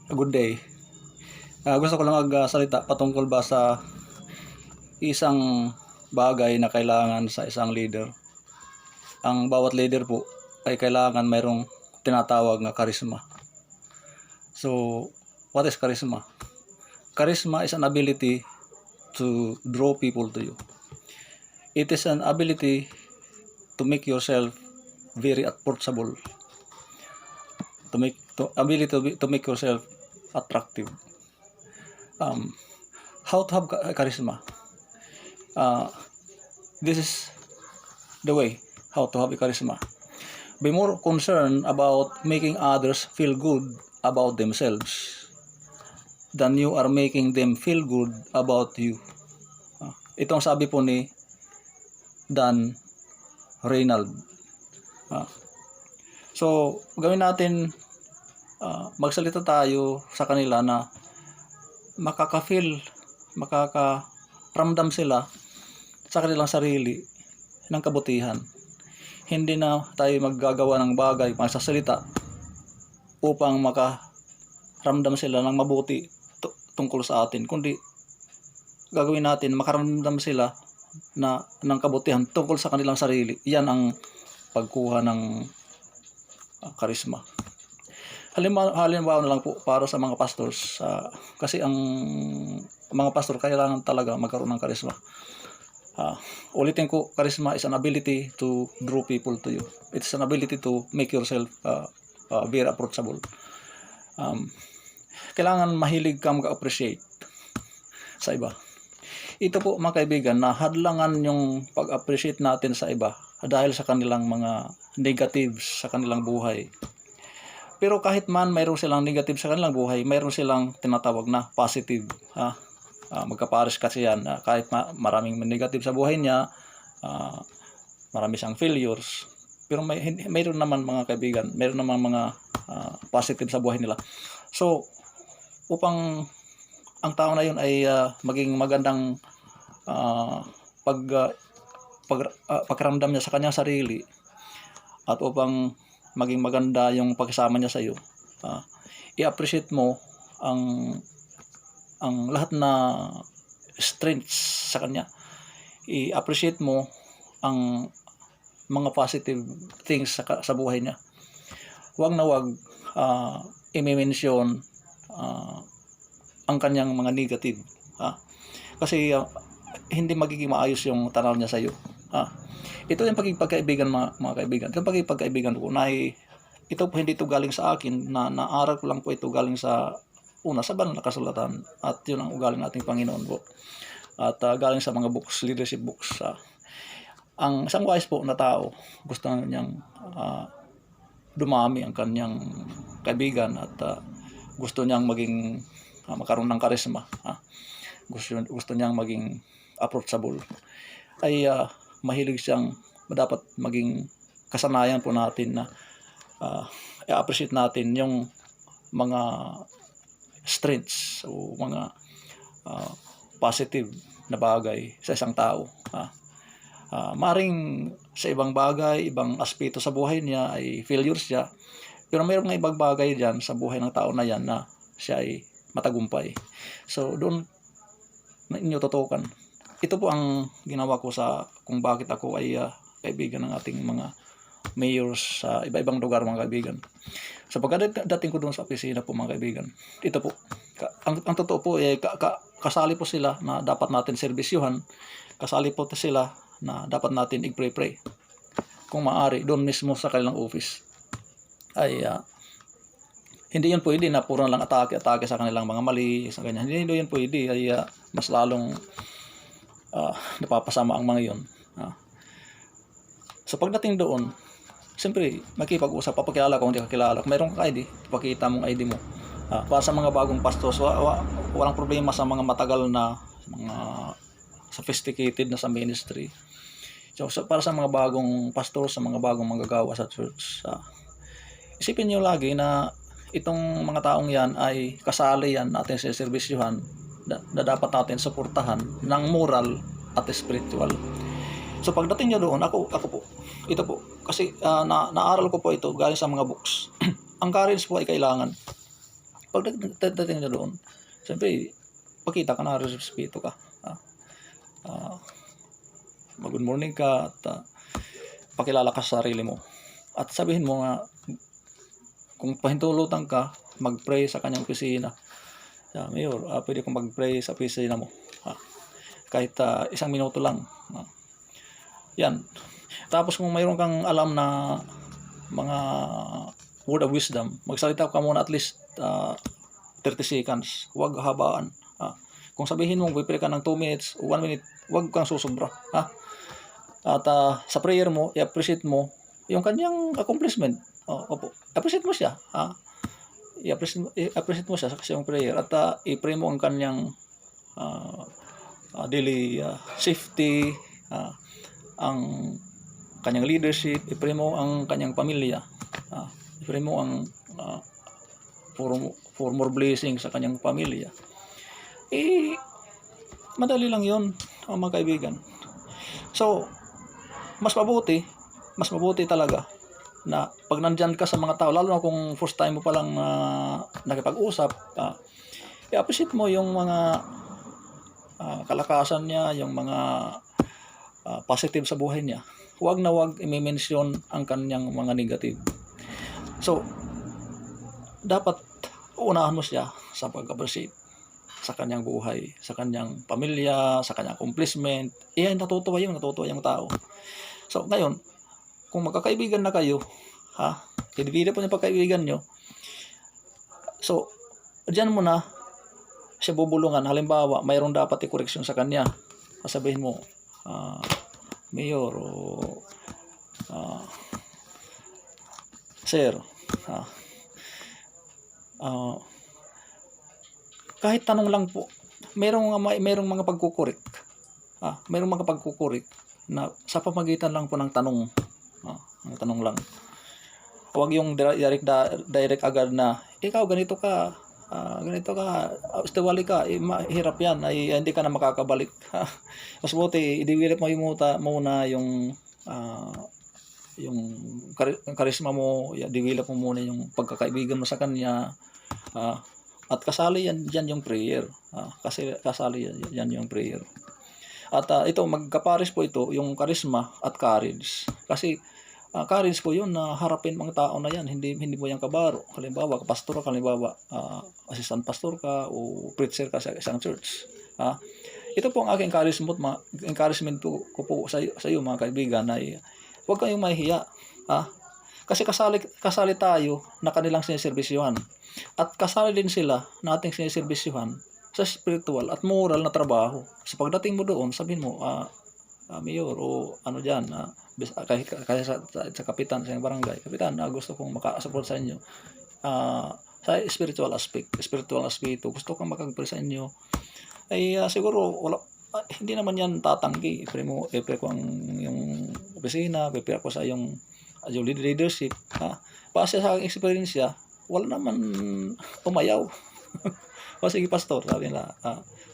Good day. Gusto ko lang magsalita patungkol ba sa isang bagay na kailangan sa isang leader. Ang bawat leader po ay kailangan mayroong tinatawag na charisma. So, what is charisma? Charisma is an ability to draw people to you. It is an ability to make yourself very approachable. To make yourself attractive. How to have charisma? This is the way how to have a charisma. Be more concerned about making others feel good about themselves than you are making them feel good about you. Ito ang sabi po ni Dan Reynald. So, gawin natin, magsalita tayo sa kanila na makakaramdam sila sa kanilang sarili ng kabutihan. Hindi na tayo maggagawa ng bagay, magsasalita upang makaramdam sila ng mabuti tungkol sa atin, kundi gagawin natin makaramdam sila ng kabutihan tungkol sa kanilang sarili. Yan ang pagkuha ng charisma. Halimbawa na lang po para sa mga pastors, kasi ang mga pastor kailangan talaga magkaroon ng charisma. Ulitin ko, charisma is an ability to draw people to you. It's an ability to make yourself very approachable. Kailangan mahilig ka mag-appreciate sa iba. Ito po mga kaibigan, na hadlangan yung pag-appreciate natin sa iba dahil sa kanilang mga negatives sa kanilang buhay. Pero kahit man mayroon silang negative sa kanilang buhay, mayroon silang tinatawag na positive. Magkapares kasi yan. Kahit maraming negative sa buhay niya, marami siyang failures, pero mayroon naman mga kaibigan, mayroon naman mga positive sa buhay nila. So, upang ang tao na yun ay maging magandang pagramdam niya sa kanyang sarili, at upang maging maganda yung pagsama niya sa iyo, i-appreciate mo ang lahat na strengths sa kanya. I-appreciate mo ang mga positive things sa buhay niya. Huwag na huwag i-mention ang kanyang mga negative, kasi hindi magiging maayos yung tanaw niya sa iyo. Ito yung pagkaibigan, mga kaibigan. Ito yung pagkaibigan ko na ito po, hindi ito galing sa akin, na naaral ko lang po ito galing sa sa banal na kasulatan, at yun ang ugaling ating Panginoon po, at galing sa mga books, leadership books. Ang isang wise po na tao, gusto niyang dumami ang kanyang kaibigan, at gusto niyang maging magkaroon ng charisma, gusto niyang maging approachable, ay mahilig siyang dapat maging kasanayan po natin na i-appreciate natin yung mga strengths o mga positive na bagay sa isang tao. Maring sa ibang bagay, ibang aspeto sa buhay niya ay failures siya, pero mayroong mga ibang bagay diyan sa buhay ng tao na yan na siya ay matagumpay. So doon ninyo tutukan. Ito po ang ginawa ko sa kung bakit ako ay kaibigan ng ating mga mayors sa iba-ibang lugar, mga kaibigan. So pagkadating ko doon sa opisina po, mga kaibigan, ito po, ang totoo po ay kasali po sila na dapat natin serbisyuhan, kasali po sila na dapat natin i-pray. Kung maaari, doon mismo sa kanilang office ay hindi yun pwede na puro lang atake sa kanilang mga mali, sa ganyan. Hindi yun pwede, ay mas lalong napapasama ang mga yun. So pagdating doon, siyempre makipag-usap, papakilala kung hindi kakilala. Kung mayroong ka ID, ipakita mong ID mo. Para sa mga bagong pastors, walang problema sa mga matagal na, mga sophisticated na sa ministry. So para sa mga bagong pastors, sa mga bagong manggagawa sa church, isipin niyo lagi na itong mga taong yan ay kasali yan natin sa serbisyuhan, na dapat natin suportahan ng moral at spiritual. So pagdating nyo doon, ako po, ito po, kasi naaral ko po ito galing sa mga books. Ang courage po ay kailangan. Pagdating niya doon, siyempre, pakita ka na, respeto ka. Mag-good morning ka at pakilala ka sa sarili mo. At sabihin mo nga, kung pahintulutan ka, mag-pray sa kanyang opisina. Mayor, pwede kong mag-pray sa opisina mo. Kahit 1 minuto lang. Yan. Tapos kung mayroon kang alam na mga word of wisdom, magsalita ka muna at least 30 seconds. Huwag habaan. Kung sabihin mo, pipili ka ng 2 minutes o 1 minute, huwag kang susubra. At sa prayer mo, i-appreciate mo yung kanyang accomplishment. Opo. Appreciate mo siya. I-appreciate mo siya sa kanyang prayer. At i-pray mo ang kanyang daily safety, ang kanyang leadership, i-pray mo ang kanyang pamilya. I-pray mo ang for more blessing sa kanyang pamilya. Madali lang yun, mga kaibigan. So, mas mabuti talaga na pag nandyan ka sa mga tao, lalo na kung first time mo palang nakipag-usap, i-appreciate mo yung mga kalakasan niya, yung mga positive sa buhay niya. Huwag na huwag i-mention ang kanyang mga negative. So, dapat uunahan mo siya sa pag-appreciate sa kanyang buhay, sa kanyang pamilya, sa kanyang accomplishment. Natutuwa yung tao. So, ngayon, kung magkakaibigan na kayo, i-develop mo yung pagkaibigan nyo. So, diyan mo na siya bubulungan. Halimbawa, mayroong dapat i-correction sa kanya. Sabihin mo, Mayor, Sir, kahit tanong lang po, mayroong mga pagkukurik. Mayroong mga pagkukurik na sa pamagitan lang po ng tanong. Ang tanong lang. Huwag yung direct agad na, ikaw ganito ka, istiwali ka, mahirap yan, hindi ka na makakabalik. Mas buti, i-develop mo muna yung karisma mo, develop mo muna yung pagkakaibigan mo sa kanya, at kasali yan yung prayer. Kasi kasali yan yung prayer. At ito, magkapares po ito, yung karisma at courage. Kasi courage po yun na harapin mga tao na yan, hindi mo yan kabaro. Halimbawa, pastor ka, assistant pastor ka, o preacher ka sa isang church. Ito po ang aking encouragement ko po sa iyo mga kaibigan, ay huwag kayong mahihiya. Kasi kasali tayo na kanilang siniservisyohan. At kasali din sila na ating siniservisyohan sa spiritual at moral na trabaho. Sa pagdating mo doon, sabihin mo, Mayor, o ano dyan, kaya sa kapitan, sa barangay, kapitan, gusto kong makasupport sa inyo. Sa spiritual aspect, gusto kong makagpre sa inyo. Ay siguro, hindi naman yan tatanggi. I-pray ko yung opisina, i-pray ko sa yung leadership. Base sa aking experience, wala naman umayaw. Sige pastor, sabi nila,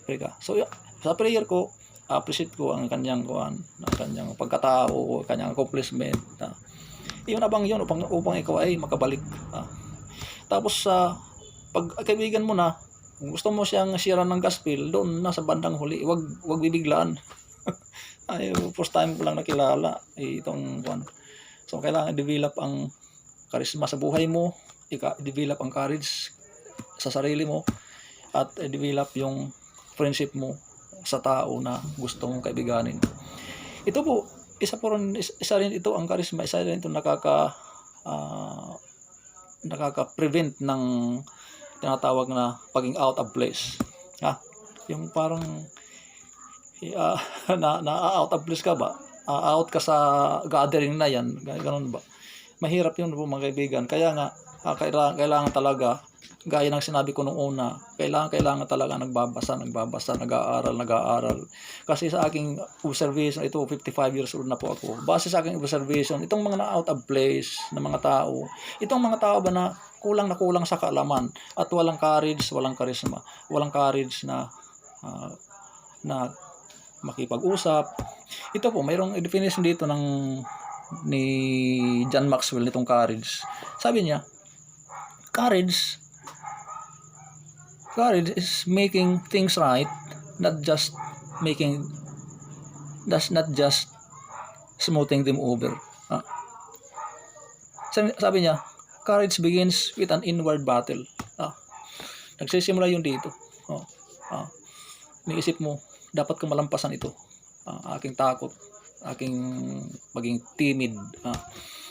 pray ka. So sa prayer ko, appreciate ko ang kanyang pagkatao, kanyang accomplishment. Iyon abang yun upang ikaw ay makabalik. Tapos pag kaibigan mo na, kung gusto mo siyang sharean ng gospel, doon na sa bandang huli, wag bibiglaan. First time ko lang nakilala itong one. So kailangan develop ang karisma sa buhay mo, develop ang courage sa sarili mo, at develop yung friendship mo sa tao na gusto mong kaibiganin. Ito po, isa rin ito ang karisma, isa rin ito nakaka-prevent ng tinatawag na paging out of place. Yung parang out of place ka ba? Out ka sa gathering na yan, ganoon ba? Mahirap yun po mga kaibigan. Kaya nga, kailangan talaga, gaya ng sinabi ko nung una, kailangan talaga nagbabasa, nag-aaral. Kasi sa aking observation, ito 55 years old na po ako. Base sa aking observation, itong mga out of place na mga tao, itong mga tao ba na kulang sa kaalaman at walang courage, walang karisma, walang courage na makipag-usap. Ito po, mayroong definition dito ni John Maxwell nitong courage. Sabi niya, courage Courage is making things right, not just making, that's not just smoothing them over. Ah, sabi niya, courage begins with an inward battle. Ah, nagsisimula yun dito. Oh, ah, iniisip mo, dapat ko malampasan ito. Aking takot, aking paging timid,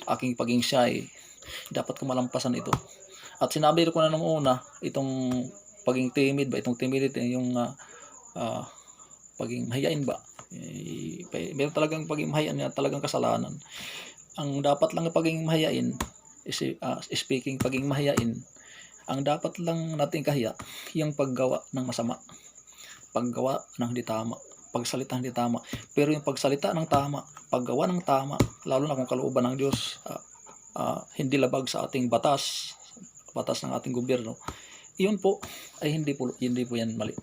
aking paging shy, dapat ko malampasan ito. At sinabi ko na nung una, itong paging timid ba, itong timidity, yung paging mahiyain ba, meron talagang paging mahiyain niya, talagang kasalanan. Ang dapat lang paging mahiyain, speaking paging mahiyain, ang dapat lang nating kahiya, yung paggawa ng masama, paggawa ng hindi tama, pagsalita ng hindi tama. Pero yung pagsalita ng tama, paggawa ng tama, lalo na kung kalooban ng Diyos, hindi labag sa ating batas ng ating gobyerno, iyon po ay hindi po yan mali.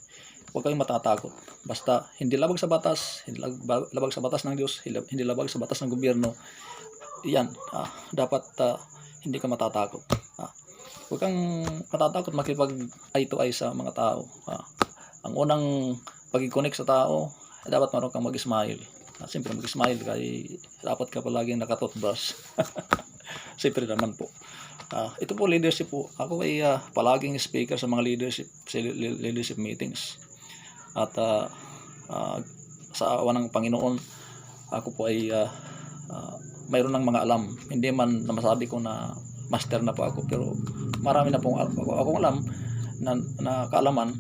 Huwag kayong matatakot. Basta hindi labag sa batas, hindi labag sa batas ng Diyos, hindi labag sa batas ng gobyerno, yan, dapat hindi ka matatakot. Huwag kang matatakot makipag eye to eye sa mga tao. Ang unang pag-connect sa tao, dapat meron kang mag-smile. Siyempre mag-smile kaya dapat ka palaging nakatoothbrush. Siyempre naman po. Ito po leadership po. Ako ay palaging speaker sa mga leadership meetings. At sa awa ng Panginoon, ako po ay mayroon ng mga alam. Hindi man na masabi ko na master na po ako, pero marami na pong akong alam na kaalaman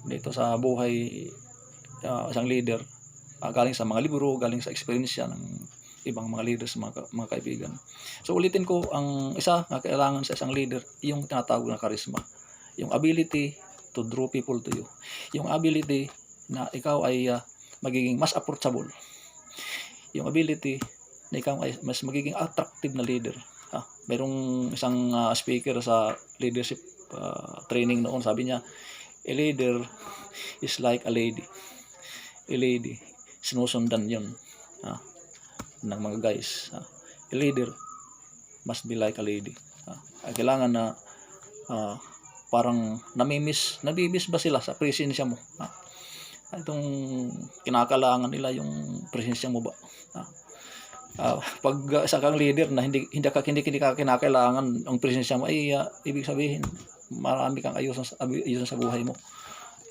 dito sa buhay isang leader, galing sa mga libro, galing sa experience ng ibang mga leaders, mga kaibigan. So ulitin ko, ang isa na kailangan sa isang leader, yung tinatawag na charisma, yung ability to draw people to you, yung ability na ikaw ay magiging mas approachable, yung ability na ikaw ay mas magiging attractive na leader. Mayroong isang speaker sa leadership training noon, sabi niya, a leader is like a lady. A lady, sinusundan yun ng mga guys. A leader must be like a lady. Kailangan na parang namimiss ba sila sa presensya mo? Itong kinakalangan nila yung presensya mo ba? Pag isa kang leader na hindi ka kinakailangan ang presensya mo, ay ibig sabihin marami kang ayusan sa buhay mo.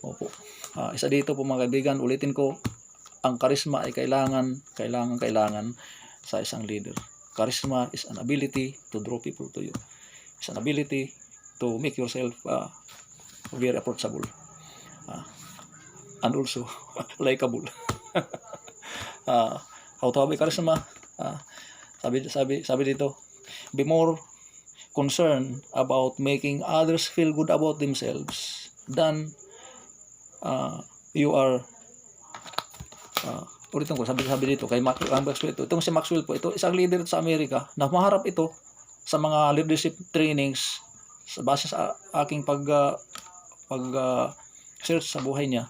Opo. Isa dito po mga kaibigan, ulitin ko, ang charisma ay kailangan sa isang leader. Charisma is an ability to draw people to you. It's an ability to make yourself very approachable and also likable. How to have a charisma? Sabi dito, be more concerned about making others feel good about themselves than you are. Ulitin ko, sabi dito kay Maxwell, itong si Maxwell po, ito isang leader sa Amerika na maharap ito sa mga leadership trainings sa base sa aking search sa buhay niya,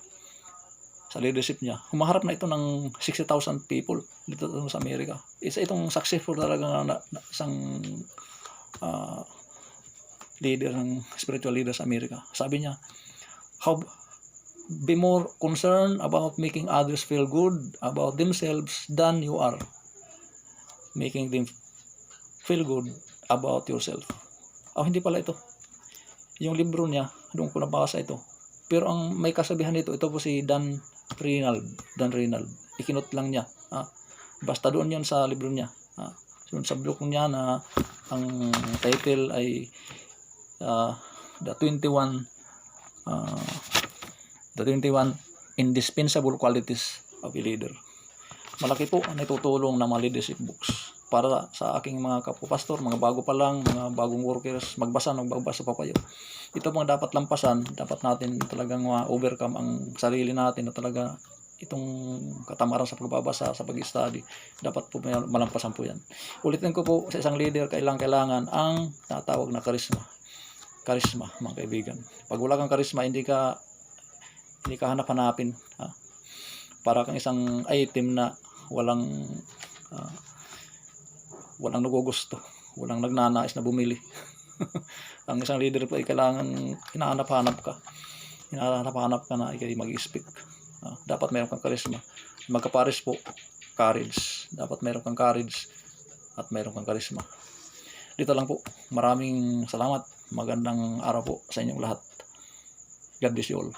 sa leadership niya. Humaharap na ito ng 60,000 people dito sa Amerika. Isa itong successful talaga na isang leader, ng spiritual leader sa Amerika. Sabi niya, be more concerned about making others feel good about themselves than you are making them feel good about yourself. Hindi pala ito. Yung libro niya, doon ko nabasa ito. Pero ang may kasabihan nito, ito po si Dan Reynald. Ikinot lang niya. Basta doon yun sa libro niya. Doon sa blog niya na ang title ay the 21 indispensable qualities of a leader. Malaki po ang itutulong ng mga leadership books para sa aking mga kapupastor, mga bago pa lang, mga bagong workers, magbasa pa kayo. Ito pong dapat lampasan, dapat natin talagang overcome ang sarili natin na talaga itong katamaran sa pagbabasa, sa pag-study. Dapat po malampasan po yan. Ulitin ko po, sa isang leader, kailangan ang tatawag na charisma. Charisma, mga kaibigan. Pag wala kang charisma, hindi ka hanap-hanapin. Para kang isang item na walang nagugusto, walang nagnanais na bumili. Ang isang leader po ay kailangan hinahanap-hanap ka. Hinahanap-hanap ka na ikay mag-speak. Dapat meron kang karisma. Magkapares po, courage. Dapat meron kang courage at meron kang karisma. Dito lang po. Maraming salamat. Magandang araw po sa inyong lahat. God bless you all.